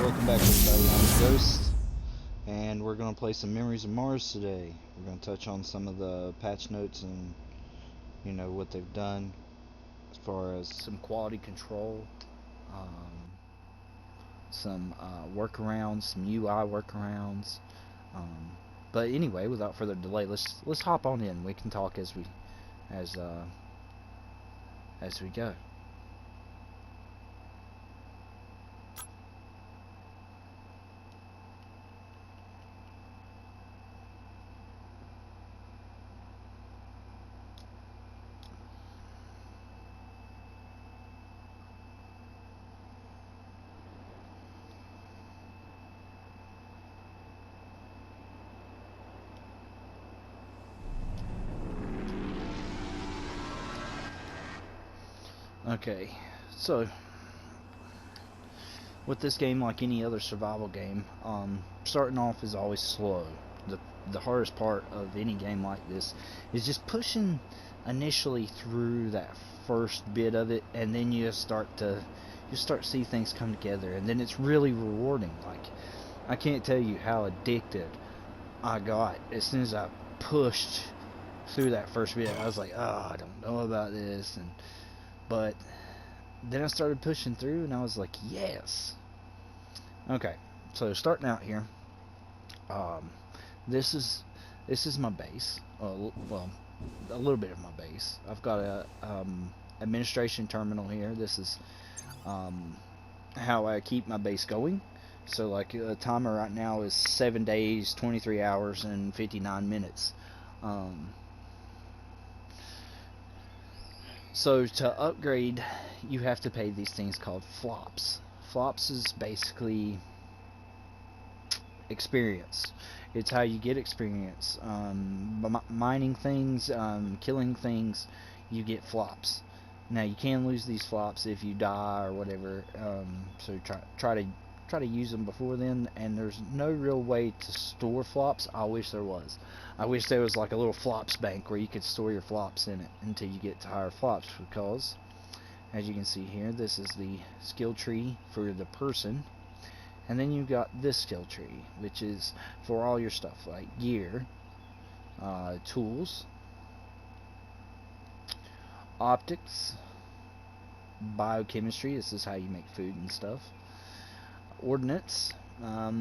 Welcome back, everybody. I'm Ghost, and we're going to play some Memories of Mars today. We're going to touch on some of the patch notes and, what they've done as far as some quality control, some workarounds, some UI workarounds. But anyway, without further delay, let's hop on in. We can talk as we go. Okay, so with this game, like any other survival game, starting off is always slow. The hardest part of any game like this is just pushing initially through that first bit of it, and then you start to see things come together, and then it's really rewarding. Like, I can't tell you how addicted I got as soon as I pushed through that first bit. I was like, oh, I don't know about this, but then I started pushing through, and I was like, yes. Okay, so starting out here, this is my base. Well, a little bit of my base. I've got a administration terminal here. This is how I keep my base going. So, like, the timer right now is 7 days, 23 hours, and 59 minutes. So to upgrade, you have to pay these things called flops. Flops is basically experience. It's how you get experience. Mining things, killing things, you get flops. Now, you can lose these flops if you die or whatever. So try to use them before then. And there's no real way to store flops. I wish there was. I wish there was like a little flops bank where you could store your flops in it until you get to higher flops, because as you can see here, this is the skill tree for the person, and then you've got this skill tree, which is for all your stuff like gear, tools, optics, biochemistry. This is how you make food and stuff. Ordnance,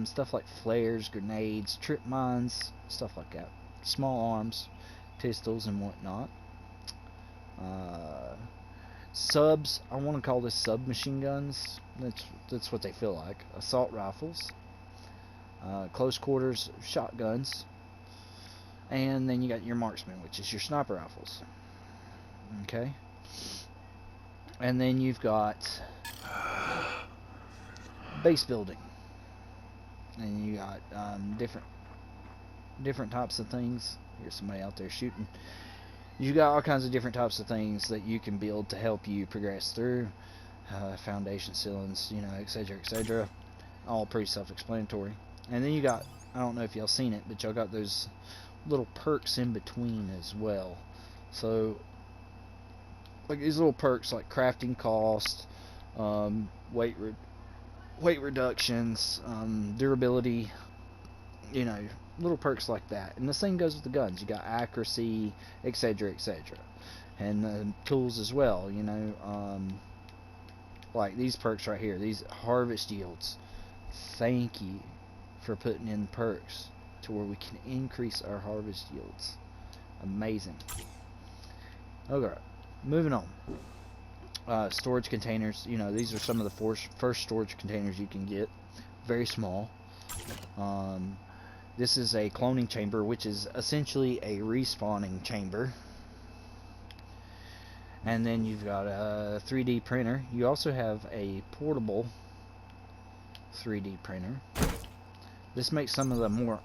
stuff like flares, grenades, trip mines, stuff like that. Small arms, pistols, and whatnot. Subs, I want to call this submachine guns. That's what they feel like. Assault rifles, close quarters shotguns, and then you got your marksman, which is your sniper rifles. Okay, and then you've got base building, and you got different types of things. Here's somebody out there shooting. You got all kinds of different types of things that you can build to help you progress through. Foundation ceilings, etc., etc. All pretty self-explanatory. And then you got, I don't know if y'all seen it, but y'all got those little perks in between as well. So, like these little perks, like crafting cost, weight reductions, durability, little perks like that. And the same goes with the guns. You got accuracy, etc., etc., and tools as well. Like these perks right here, these harvest yields. Thank you for putting in perks to where we can increase our harvest yields. Amazing. Okay, moving on. Storage containers. These are some of the first storage containers you can get. Very small. This is a cloning chamber, which is essentially a respawning chamber. And then you've got a 3D printer. You also have a portable 3D printer. This makes some of the more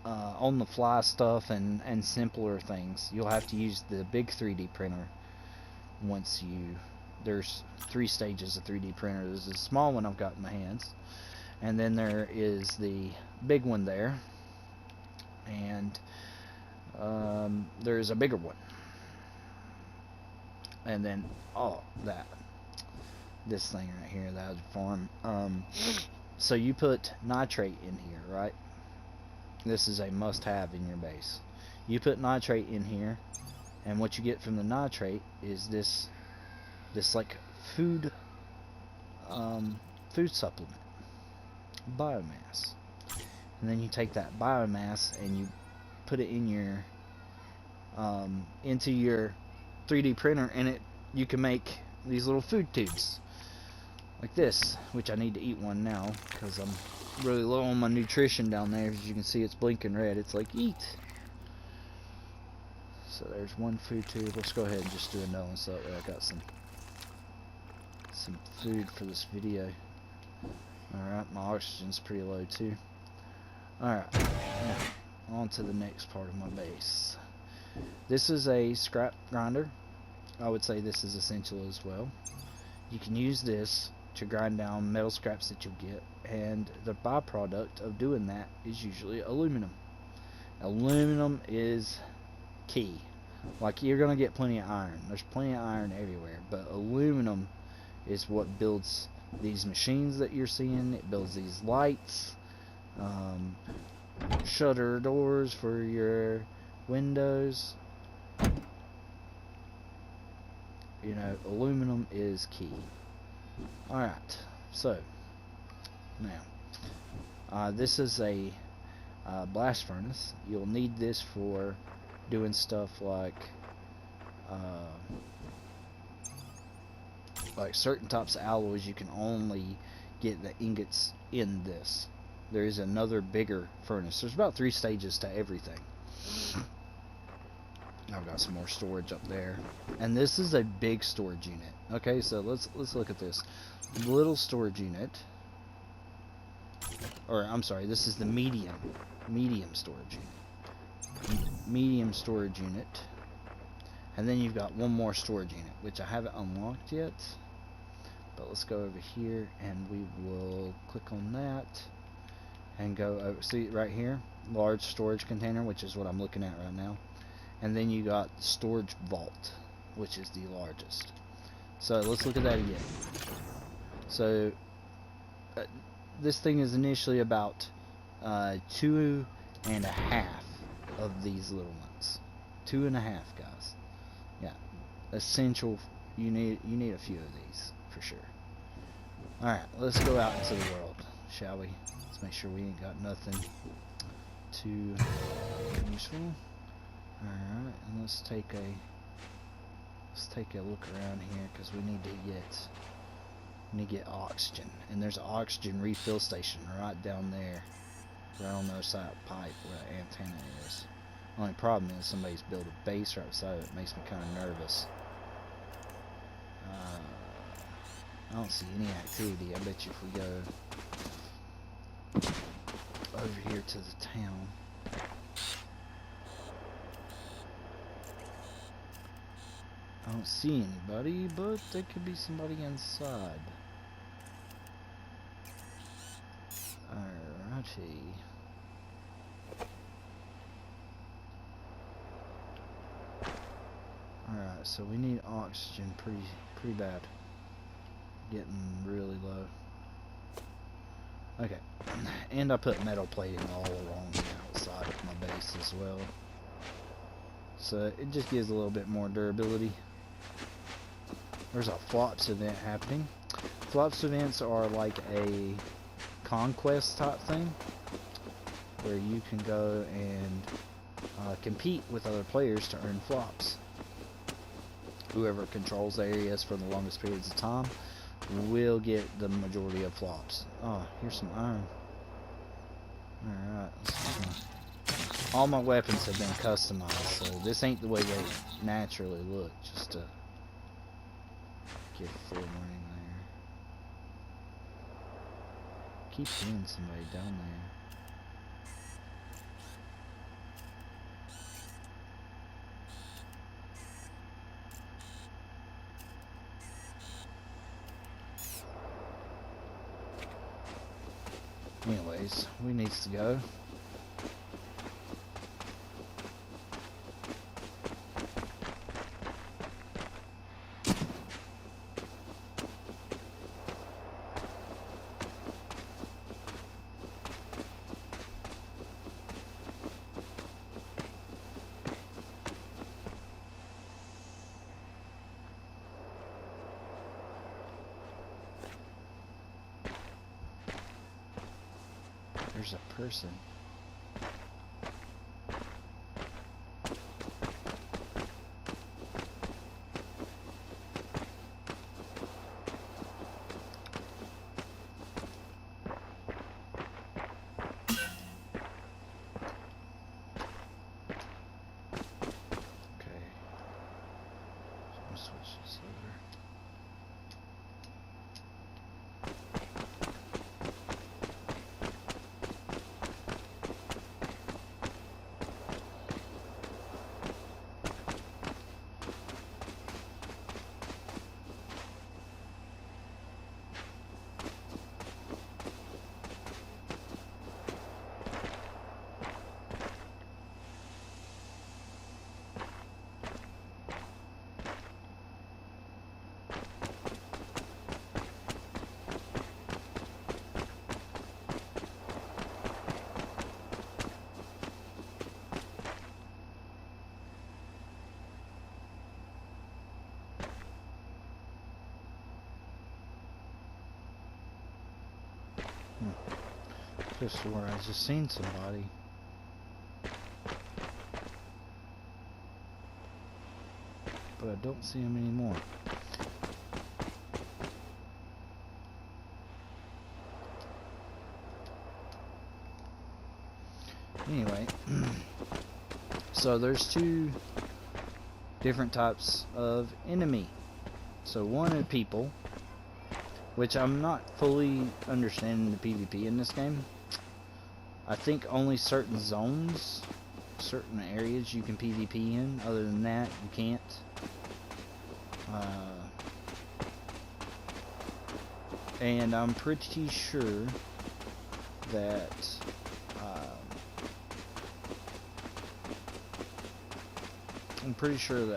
on-the-fly stuff and simpler things. You'll have to use the big 3D printer once there's 3 stages of 3D printer. There's a small one I've got in my hands, and then there is the big one there, and there's a bigger one, and then this thing right here, that farm. So you put nitrate in here, right? This is a must-have in your base. You put nitrate in here, and what you get from the nitrate is this like food food supplement, biomass. And then you take that biomass and you put it in your into your 3D printer, and you can make these little food tubes like this, which I need to eat one now because I'm really low on my nutrition down there. As you can see, it's blinking red. It's like eat. So there's one food tube. Let's go ahead and just do another one so that I got some food for this video. Alright, my oxygen's pretty low too. Alright, now on to the next part of my base. This is a scrap grinder. I would say this is essential as well. You can use this to grind down metal scraps that you'll get, and the byproduct of doing that is usually aluminum. Aluminum is key. Like, you're gonna get plenty of iron. There's plenty of iron everywhere, but aluminum is what builds these machines that you're seeing. It builds these lights, shutter doors for your windows. You know, aluminum is key. Alright, so now this is a blast furnace. You'll need this for doing stuff like certain types of alloys. You can only get the ingots in this. There is another bigger furnace. There's about 3 stages to everything. I've got some more storage up there, and this is a big storage unit. Okay, so let's look at this little storage unit. Or I'm sorry, this is the medium storage unit. Medium storage unit. And then you've got one more storage unit, which I haven't unlocked yet. But let's go over here and we will click on that and go over. See right here, large storage container, which is what I'm looking at right now. And then you got storage vault, which is the largest. So let's look at that again. So this thing is initially about 2.5 of these little ones. 2.5, guys. Yeah, essential. You need a few of these for sure. All right, let's go out into the world, shall we? Let's make sure we ain't got nothing too useful. All right, and let's take a look around here because we need to get oxygen, and there's an oxygen refill station right down there, right on the other side of the pipe where the antenna is. Only problem is somebody's built a base right beside it. It makes me kind of nervous. I don't see any activity. I bet you if we go over here to the town. I don't see anybody, but there could be somebody inside. Alrighty. Alright, so we need oxygen pretty bad. Getting really low. Okay. And I put metal plating all along the outside of my base as well. So it just gives a little bit more durability. There's a flops event happening. Flops events are like a conquest type thing where you can go and compete with other players to earn flops. Whoever controls the areas for the longest periods of time will get the majority of flops. Oh, here's some iron. Alright, all my weapons have been customized, so this ain't the way they naturally look, just to get full warning there. Keep seeing somebody down there. Anyways, we needs to go. There's a person. Just where I just seen somebody. But I don't see him anymore. Anyway, so there's two different types of enemy. So one are people, which I'm not fully understanding the PvP in this game. I think only certain zones, certain areas you can PvP in. Other than that, you can't. And I'm pretty sure that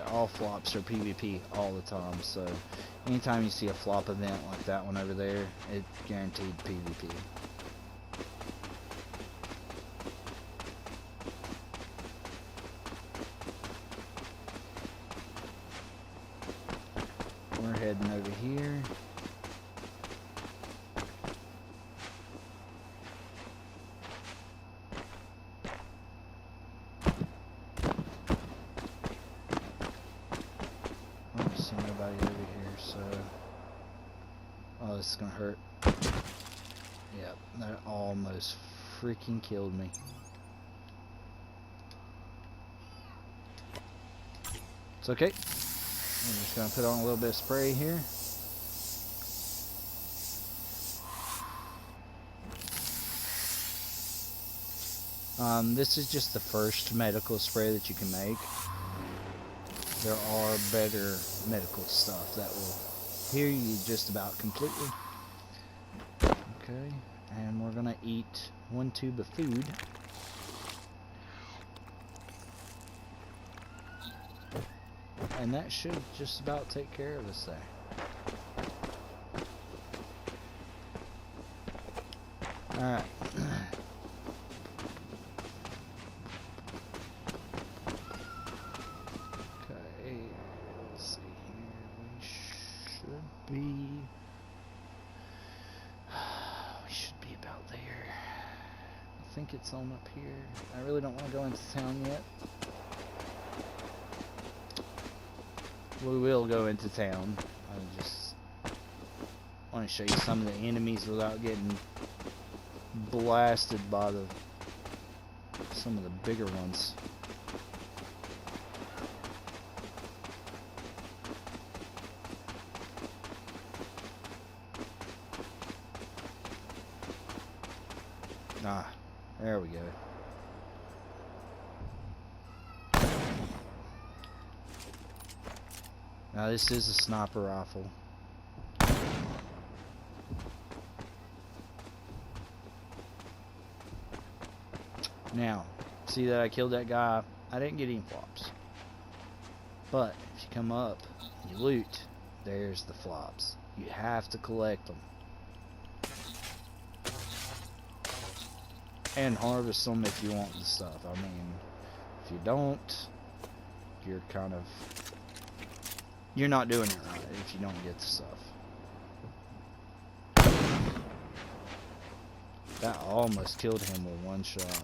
all flops are PvP all the time. So anytime you see a flop event like that one over there, it's guaranteed PvP. We're heading over here. I don't see nobody over here, so... Oh, this is gonna hurt. Yep, that almost freaking killed me. It's okay. I'm just gonna put on a little bit of spray here. This is just the first medical spray that you can make. There are better medical stuff that will heal you just about completely. Okay, and we're gonna eat one tube of food. And that should just about take care of us there. Alright. Okay, let's see here. We should be about there. I think it's on up here. I really don't want to go into town yet. We will go into town. I just want to show you some of the enemies without getting blasted by some of the bigger ones. Ah, there we go. Now this is a sniper rifle. Now, see that I killed that guy? I didn't get any flops. But if you come up and you loot, there's the flops. You have to collect them. And harvest them if you want the stuff. I mean, if you don't, you're kind of... You're not doing it right if you don't get the stuff. That almost killed him with one shot.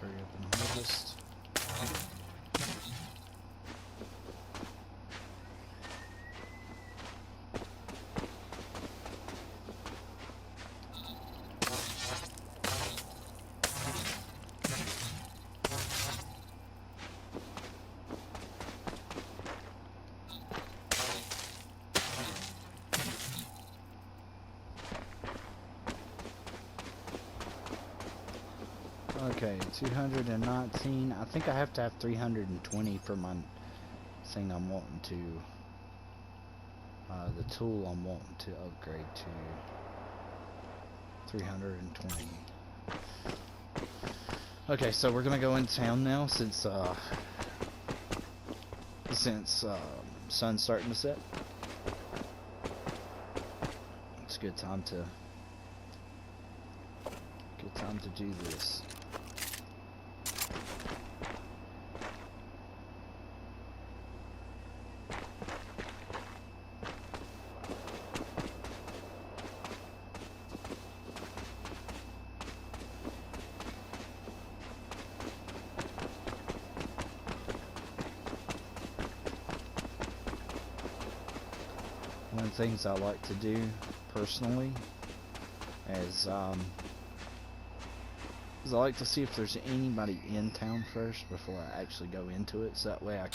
Hurry up and harvest. Okay, 219. I think I have to have 320 for my thing I'm wanting to. The tool I'm wanting to upgrade to 320. Okay, so we're gonna go in town now since sun's starting to set. It's a good time to do this. One of the things I like to do personally is I like to see if there's anybody in town first before I actually go into it, so that way I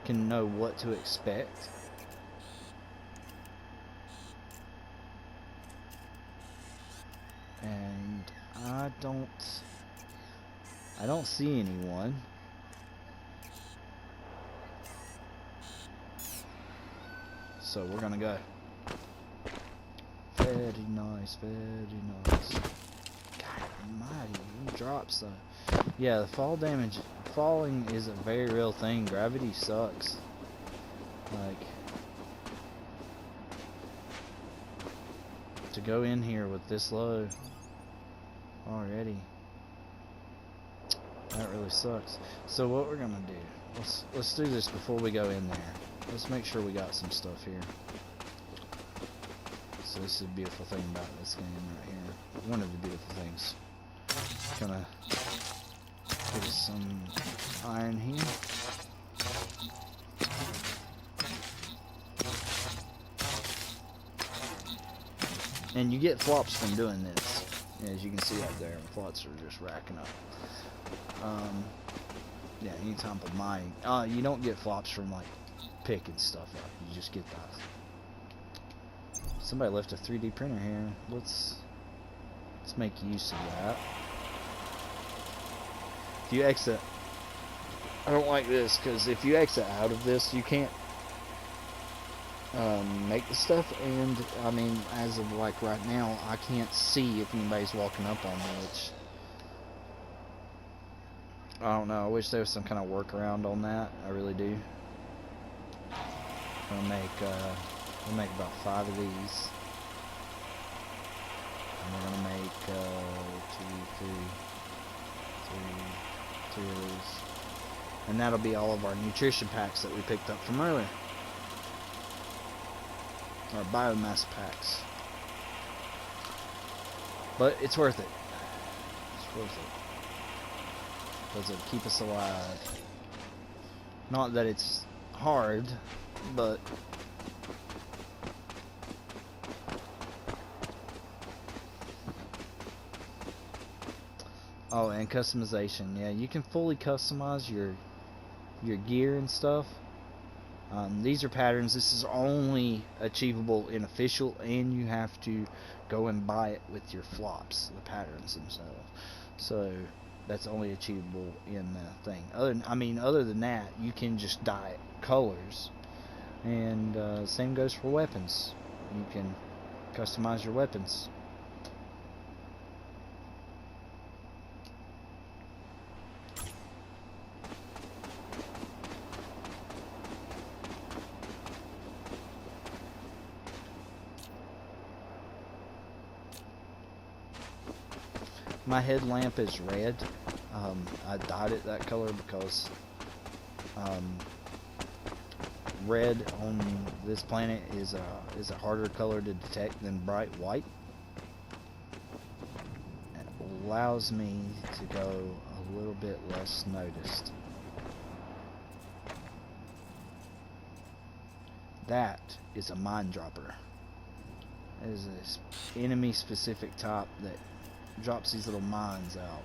can know what to expect. And I don't see anyone. So we're gonna go. Very nice, very nice. God almighty, he drops though. Yeah, the falling is a very real thing. Gravity sucks. Like, to go in here with this low already, that really sucks. So what we're gonna do, let's do this before we go in there. Let's make sure we got some stuff here. So this is a beautiful thing about this game right here. One of the beautiful things. Gonna get us some iron here. And you get flops from doing this. As you can see up there, flops are just racking up. Yeah, anytime for mining. You don't get flops from like picking stuff up. You just get those. Somebody left a 3D printer here. Let's make use of that. If you exit, I don't like this because if you exit out of this, you can't make the stuff. And I mean, as of like right now, I can't see if anybody's walking up on me, which I don't know. I wish there was some kind of workaround on that. I really do. We'll make about 5 of these, and we're gonna make 2, 3 of these, and that'll be all of our nutrition packs that we picked up from earlier, our biomass packs. But it's worth it. It's worth it because it'll keep us alive. Not that it's hard, but Oh, and customization. Yeah, you can fully customize your gear and stuff. These are patterns. This is only achievable in official, and you have to go and buy it with your flops, the patterns themselves. So that's only achievable in the thing. Other than that, you can just dye colors, and same goes for weapons. You can customize your weapons. My headlamp is red. I dyed it that color because red on this planet is a harder color to detect than bright white. It allows me to go a little bit less noticed. That is a mine dropper. It is an enemy specific type that drops these little mines out.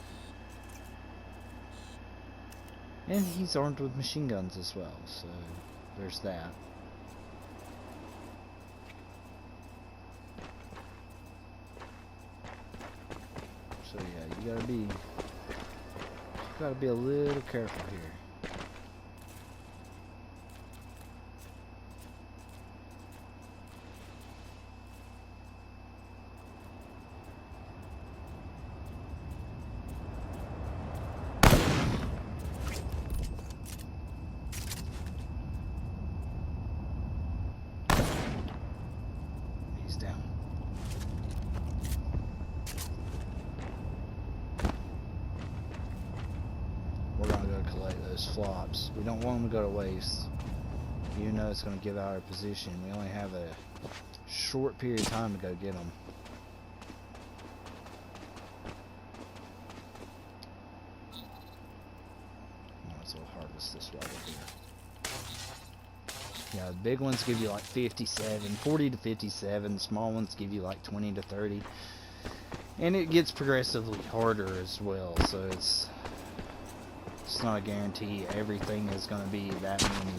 And he's armed with machine guns as well, so there's that. So yeah, you gotta be a little careful here. Down. We're gonna go collect those flops. We don't want them to go to waste. Even though it's gonna give out our position, we only have a short period of time to go get them. Might as well harvest this while we're here. Yeah, the big ones give you like 40 to 57. The small ones give you like 20 to 30. And it gets progressively harder as well, so it's not a guarantee everything is going to be that many.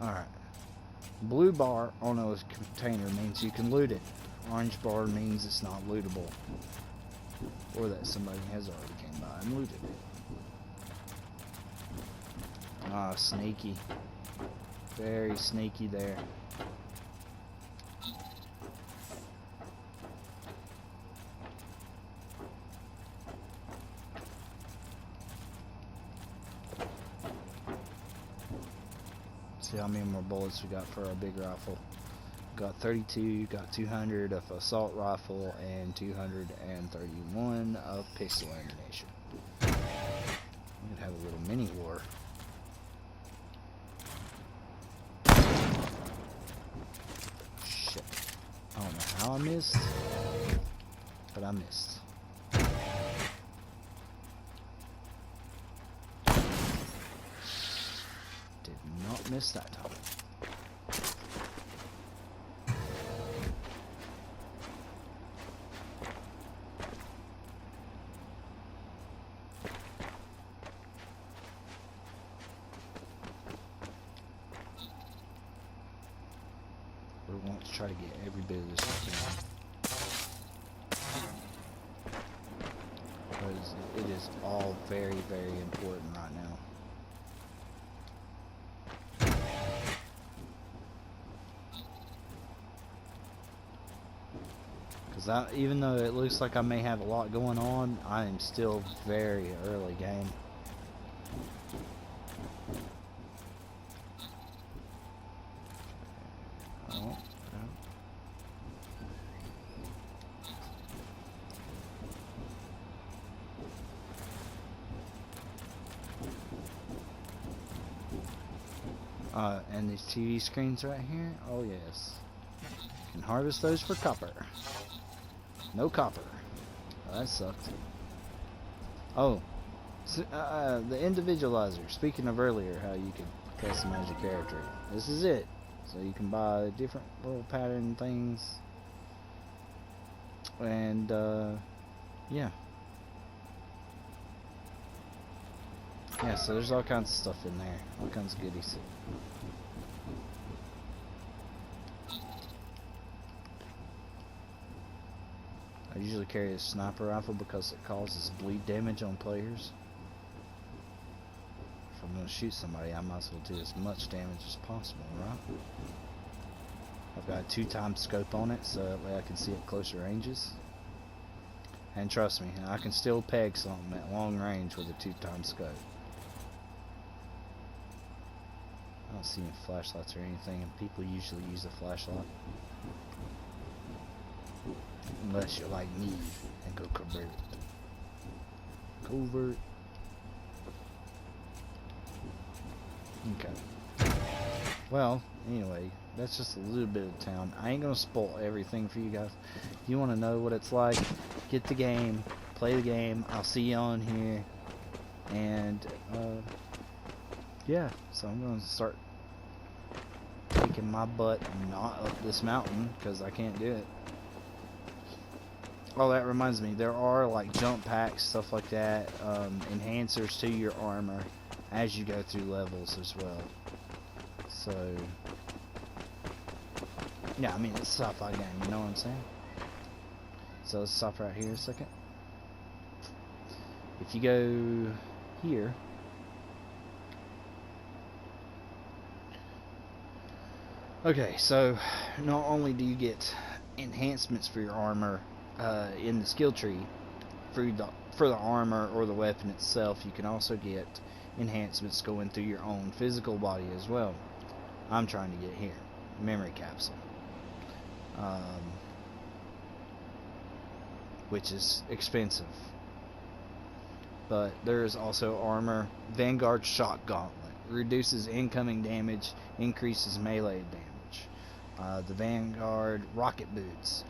Alright. Blue bar on a container means you can loot it. Orange bar means it's not lootable. Or that somebody has already came by and looted it. Ah, sneaky. Very sneaky there. See how many more bullets we got for our big rifle. Got 32, got 200 of assault rifle, and 231 of pistol ammunition. We could have a little mini war. Shit. I don't know how I missed, but I missed. Did not miss that time. We want to try to get every bit of this we can. Because it is all very, very important right now. Because even though it looks like I may have a lot going on, I am still very early game. And these TV screens right here, oh yes. Can harvest those for copper. No copper. Oh, that sucked. Oh, The individualizer. Speaking of earlier, how you could customize your character. This is it. So you can buy different little pattern things. And, yeah. Yeah, so there's all kinds of stuff in there. All kinds of goodies. I usually carry a sniper rifle because it causes bleed damage on players. If I'm going to shoot somebody, I might as well do as much damage as possible, right? I've got a 2x scope on it, so that way I can see at closer ranges. And trust me, I can still peg something at long range with a 2x scope. I don't see any flashlights or anything, and people usually use a flashlight. Unless you're like me and go covert. Covert. Okay. Well, anyway, that's just a little bit of town. I ain't gonna spoil everything for you guys. If you want to know what it's like, get the game, play the game. I'll see you on here. And, yeah, so I'm gonna start taking my butt not up this mountain because I can't do it. Oh, that reminds me, there are like jump packs, stuff like that, enhancers to your armor as you go through levels as well. So, yeah, I mean, it's a sci-fi game, you know what I'm saying? So let's stop right here a second. If you go here, okay, so not only do you get enhancements for your armor in the skill tree for the armor or the weapon itself, you can also get enhancements going through your own physical body as well. I'm trying to get here. Memory capsule. Which is expensive. But there is also armor. Vanguard Shock Gauntlet. Reduces incoming damage, increases melee damage. The Vanguard Rocket Boots.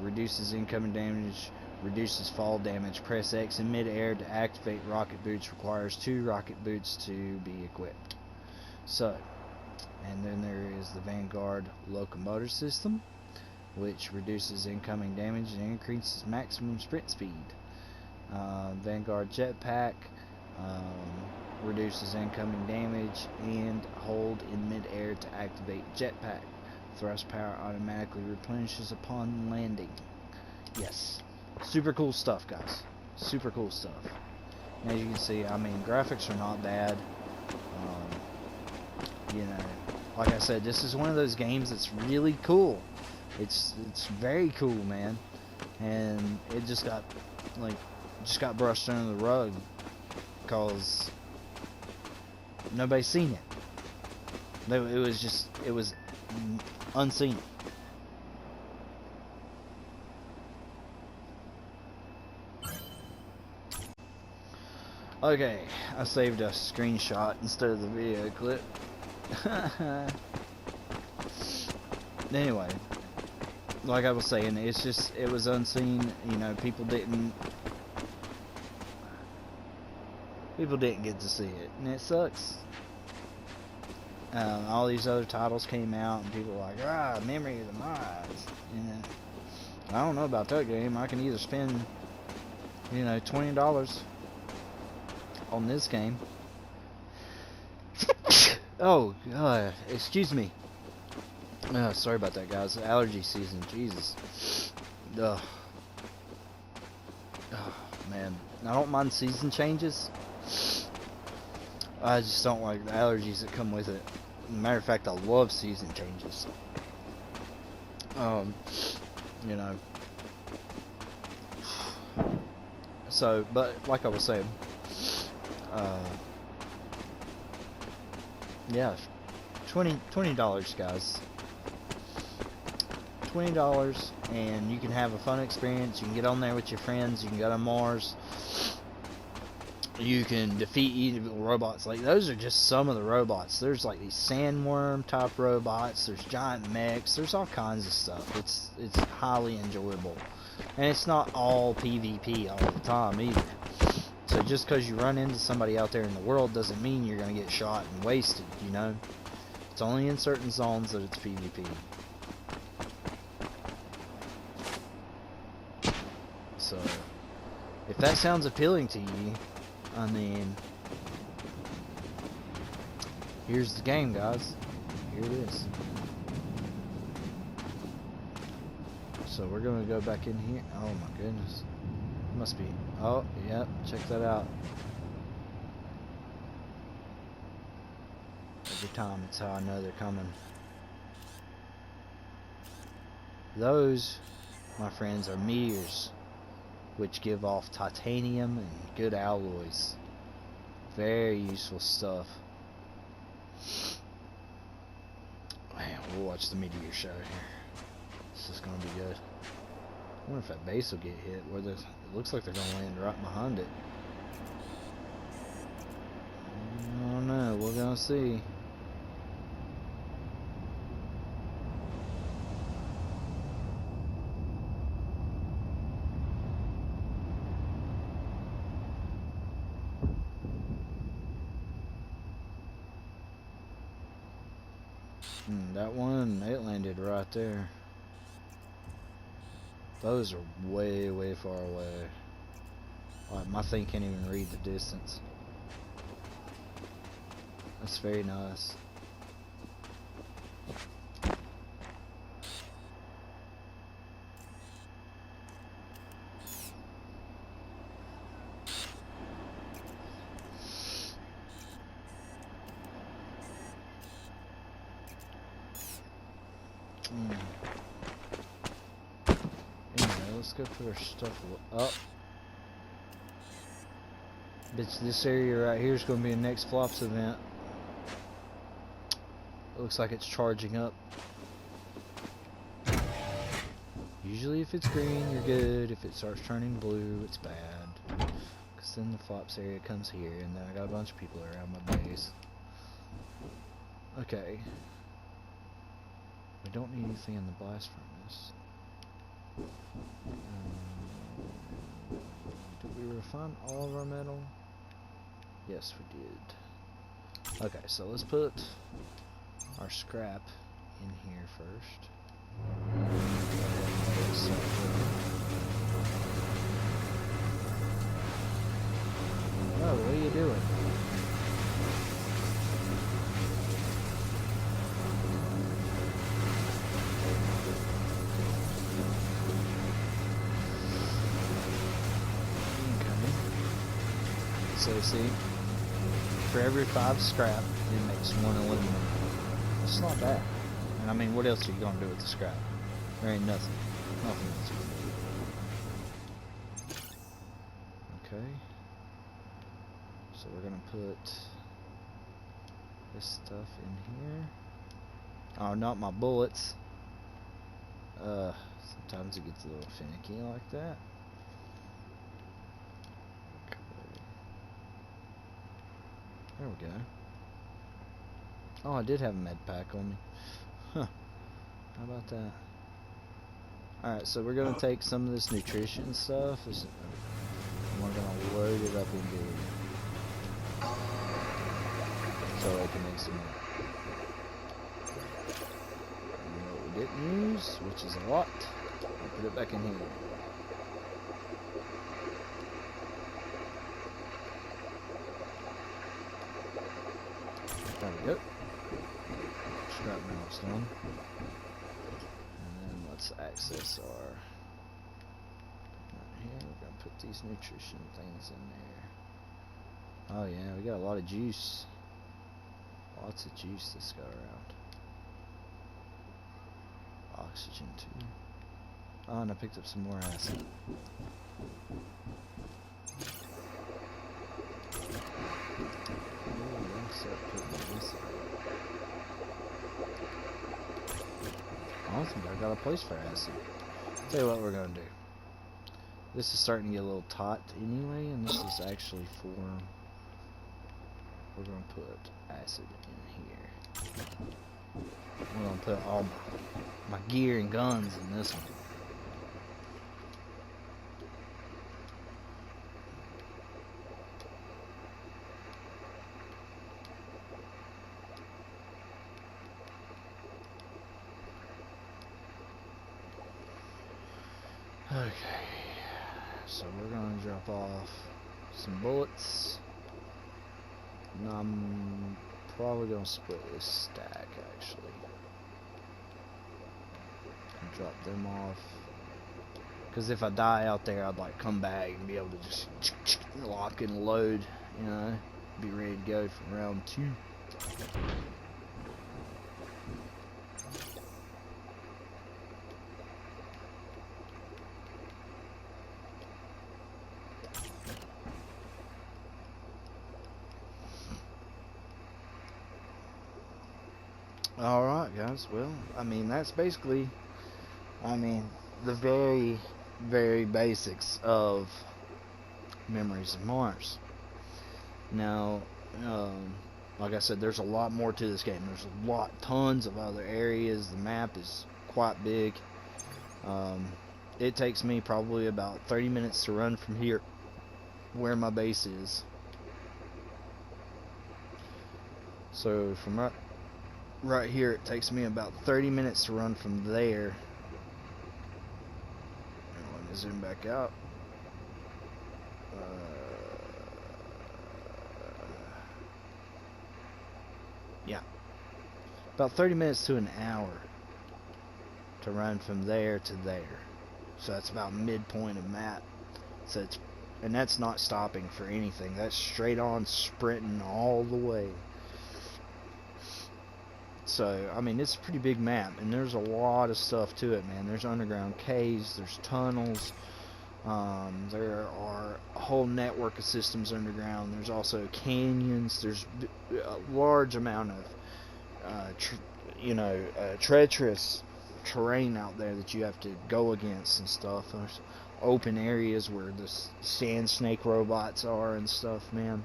Reduces incoming damage, reduces fall damage. Press X in mid-air to activate rocket boots. Requires 2 rocket boots to be equipped. So, and then there is the Vanguard Locomotor System, which reduces incoming damage and increases maximum sprint speed. Vanguard Jetpack reduces incoming damage and hold in mid-air to activate jetpack. Thrust power automatically replenishes upon landing. Yes. Super cool stuff, guys. Super cool stuff. And as you can see, I mean, graphics are not bad. You know, like I said, this is one of those games that's really cool. It's very cool, man. And it just got brushed under the rug because nobody's seen it. It was unseen. Okay, I saved a screenshot instead of the video clip. Anyway, like I was saying, it was unseen. You know, people didn't get to see it, and it sucks. All these other titles came out, and people were like, Memory of the Mods. You know, I don't know about that game. I can either spend, you know, $20 on this game. Oh, God, excuse me. Sorry about that, guys. Allergy season, Jesus. Ugh. Oh, man. I don't mind season changes. I just don't like the allergies that come with it. Matter of fact, I love season changes. You know. So, but like I was saying, yeah, $20, guys. $20, and you can have a fun experience. You can get on there with your friends. You can go to Mars. You can defeat evil robots. Like, those are just some of the robots. There's like these sandworm type robots. There's giant mechs. There's all kinds of stuff. It's highly enjoyable, and it's not all PvP all the time either. So So just because you run into somebody out there in the world doesn't mean you're going to get shot and wasted, you know? It's only in certain zones that it's PvP. So, if that sounds appealing to you, I mean, here's the game, guys. Here it is. So we're going to go back in here. Oh my goodness. Must be. Oh, yep. Check that out. Every time, it's how I know they're coming. Those, my friends, are meteors, which give off titanium and good alloys. Very useful stuff. Man, we'll watch the meteor show here. This is gonna be good. I wonder if that base will get hit. It looks like they're gonna land right behind it. I don't know. We're gonna see. That one, it landed right there. Those are way, way far away. Like, my thing can't even read the distance. That's very nice. Anyway, let's go put our stuff up. Bitch, this area right here is going to be a next flops event. It looks like it's charging up. Usually if it's green, you're good. If it starts turning blue, it's bad. Because then the flops area comes here, and then I got a bunch of people around my base. Okay. We don't need anything in the blast furnace. Did we refine all of our metal? Yes, we did. Okay, so let's put our scrap in here first. Oh, what are you doing? So see, for every 5 scrap, it makes 1 aluminum. It's not bad. And I mean, what else are you gonna do with the scrap? There ain't nothing. Nothing else you can do. Okay. So we're gonna put this stuff in here. Oh, not my bullets. Sometimes it gets a little finicky like that. There we go. Oh, I did have a med pack on me. Huh. How about that? Alright, so we're going to take some of this nutrition stuff and we're going to load it up into here. So I can make some more. And what we didn't use, which is a lot, I'll put it back in here. There we go. Scrap metal's done. And then let's access our... Right here, we're going to put these nutrition things in there. Oh yeah, we got a lot of juice. Lots of juice that's got around. Oxygen too. Oh, and I picked up some more acid. I don't think I got a place for acid. Tell you what we're gonna do. This is starting to get a little taut anyway, and this is actually for... We're gonna put acid in here. We're gonna put all my gear and guns in this one. Okay, so we're gonna drop off some bullets, and I'm probably gonna split this stack actually, and drop them off. Because if I die out there, I'd like come back and be able to just lock and load, you know, be ready to go for round 2. Alright guys, well, I mean, that's basically, the very, very basics of Memories of Mars. Now, like I said, there's a lot more to this game. There's tons of other areas. The map is quite big. It takes me probably about 30 minutes to run from here, where my base is. So from right here, it takes me about 30 minutes to run from there. Let me zoom back out. Yeah, about 30 minutes to an hour to run from there to there. So that's about midpoint of map. So it's, and that's not stopping for anything. That's straight on sprinting all the way. So, I mean, it's a pretty big map, and there's a lot of stuff to it, man. There's underground caves, there's tunnels, there are a whole network of systems underground. There's also canyons. There's a large amount of, treacherous terrain out there that you have to go against and stuff. There's open areas where the sand snake robots are and stuff, man.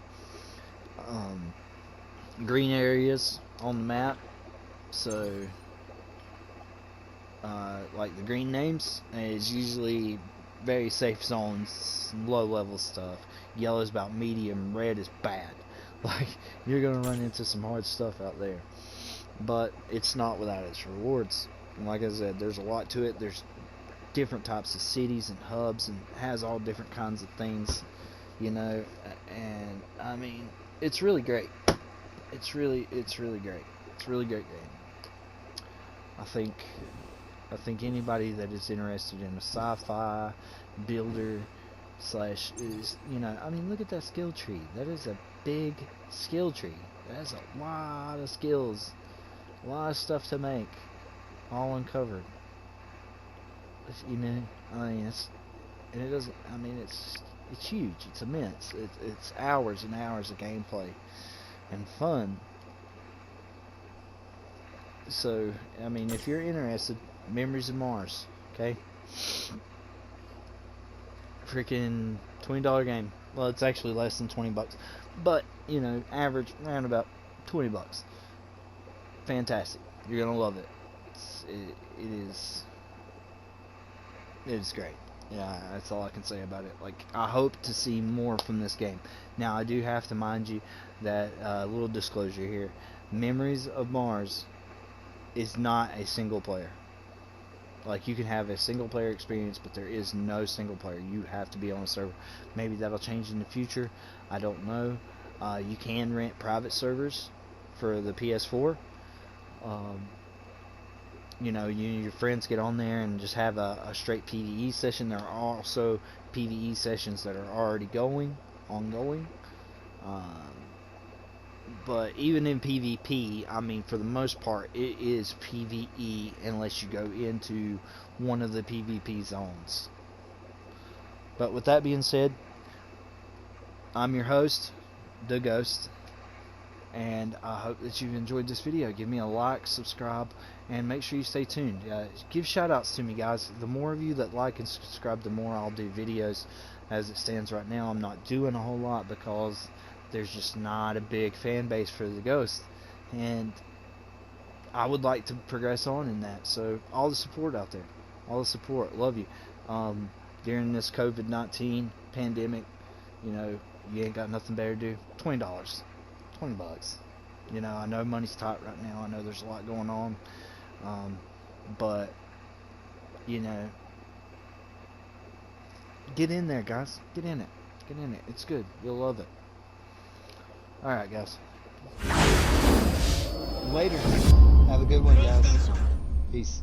Green areas on the map. So, like the green names is usually very safe zones, low level stuff. Yellow is about medium, red is bad. Like, you're gonna run into some hard stuff out there. But it's not without its rewards. And like I said, there's a lot to it. There's different types of cities and hubs, and has all different kinds of things, you know. And I mean, it's really great. It's really great. It's a really great game. I think anybody that is interested in a sci-fi builder slash is, you know, I mean, look at that skill tree. That is a big skill tree. That's a lot of skills, a lot of stuff to make, all uncovered. You know, I mean, and it doesn't. I mean, it's huge. It's immense. It's hours and hours of gameplay and fun. So, I mean, if you're interested, Memories of Mars, okay? Freaking $20 game. Well, it's actually less than 20 bucks, but you know, average around about 20 bucks. Fantastic. You're gonna love it. It is great. Yeah, that's all I can say about it. Like, I hope to see more from this game. Now, I do have to mind you that little disclosure here. Memories of Mars is not a single player. Like, you can have a single player experience, but there is no single player. You have to be on a server. Maybe that'll change in the future. I don't know. You can rent private servers for the PS4. You know, you and your friends get on there and just have a straight PvE session. There are also PvE sessions that are already ongoing. But even in PvP, I mean, for the most part, it is PvE unless you go into one of the PvP zones. But with that being said, I'm your host, The Ghost, and I hope that you've enjoyed this video. Give me a like, subscribe, and make sure you stay tuned. Give shout outs to me, guys. The more of you that like and subscribe, the more I'll do videos. As it stands right now, I'm not doing a whole lot because there's just not a big fan base for The Ghost, and I would like to progress on in that. So all the support out there, all the support, love you. During this COVID-19 pandemic, you know, you ain't got nothing better to do. $20, 20 bucks. You know, I know money's tight right now. I know there's a lot going on, but you know, Get in there, guys. Get in it. Get in it. It's good. You'll love it. Alright, guys. Later. Have a good one, guys. Peace.